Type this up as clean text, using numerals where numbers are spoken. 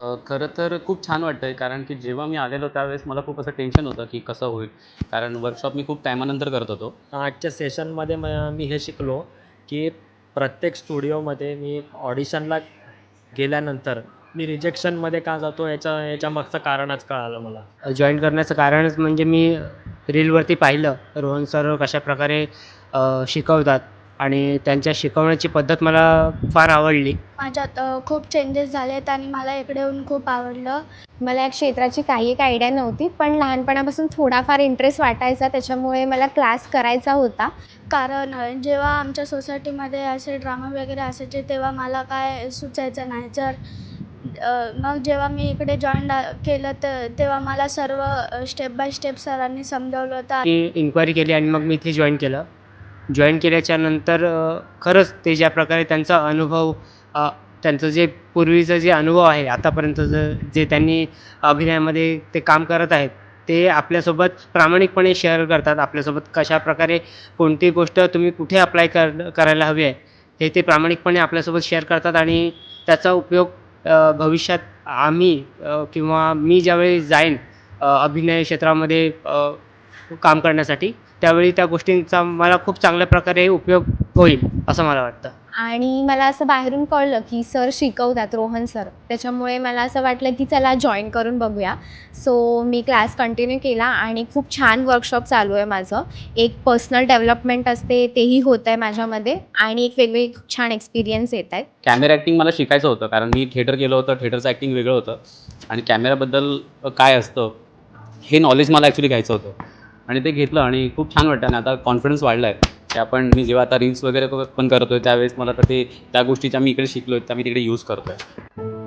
खरं तर खूप छान वाटतंय कारण की जेव्हा मी आलेलो त्यावेळेस मला खूप असं टेन्शन होतं की कसं होईल. कारण वर्कशॉप मी खूप टायमानंतर करत होतो. आजच्या सेशनमध्ये मी हे शिकलो की प्रत्येक स्टुडिओमध्ये मी ऑडिशनला गेल्यानंतर मी रिजेक्शनमध्ये का जातो याच्या मागचं कारणच कळालं मला. जॉईन करण्याचं कारणच म्हणजे मी रीलवरती पाहिलं रोहन सर कशाप्रकारे शिकवतात आणि त्यांच्या शिकवण्याची पद्धत मला फार आवडली. माझ्यात खूप चेंजेस झालेत आणि मला इकडे येऊन खूप आवडलं. मला या क्षेत्राची काही एक आयडिया नव्हती, पण लहानपणापासून थोडाफार इंटरेस्ट वाटायचा, त्याच्यामुळे मला क्लास करायचा होता. कारण जेव्हा आमच्या सोसायटीमध्ये असे ड्रामा वगैरे असायचे तेव्हा मला काय सुचायचं नाही. मग जेव्हा मी इकडे जॉईन केलं तर तेव्हा मला सर्व स्टेप बाय स्टेप सरांनी समजावलं होतं. मी इन्क्वायरी केली आणि मग मी इथे जॉईन केलं. जॉईन केल्याच्यानंतर खरंच ते ज्या प्रकारे त्यांचा अनुभव त्यांचं जे पूर्वीचं जे अनुभव आहे आतापर्यंतचं जे त्यांनी अभिनयामध्ये ते काम करत आहेत, ते आपल्यासोबत प्रामाणिकपणे शेअर करतात. आपल्यासोबत कशाप्रकारे कोणती गोष्ट तुम्ही कुठे अप्लाय करायला हवी आहे, हे ते प्रामाणिकपणे आपल्यासोबत शेअर करतात आणि त्याचा उपयोग भविष्यात आम्ही किंवा मी ज्यावेळी जाईन अभिनय क्षेत्रामध्ये काम करण्यासाठी, त्यावेळी त्या गोष्टींचा मला खूप चांगल्या प्रकारे उपयोग होईल असं मला वाटतं. आणि मला असं बाहेरून कळलं की सर शिकवतात, रोहन सर. त्याच्यामुळे मला असं वाटलं की चला जॉईन करून बघूया. सो मी क्लास कंटिन्यू केला आणि खूप छान वर्कशॉप चालू आहे माझं. एक पर्सनल डेव्हलपमेंट असते तेही होत आहे माझ्यामध्ये आणि एक वेगवेगळे खूप छान एक्सपिरियन्स येत आहेत. कॅमेरा ॲक्टिंग मला शिकायचं होतं कारण मी थिएटर केलं होतं. थिएटरचं ॲक्टिंग वेगळं होतं आणि कॅमेराबद्दल काय असतं हे नॉलेज मला ॲक्च्युली घ्यायचं होतं आणि ते घेतलं आणि खूप छान वाटतं आणि आता कॉन्फिडन्स वाढला आहे. ते मी जेव्हा आता रील्स वगैरे पण करतो आहे त्यावेळेस मला तर त्या गोष्टीच्या मी इकडे शिकलो आहे त्या मी तिकडे यूज करतो आहे.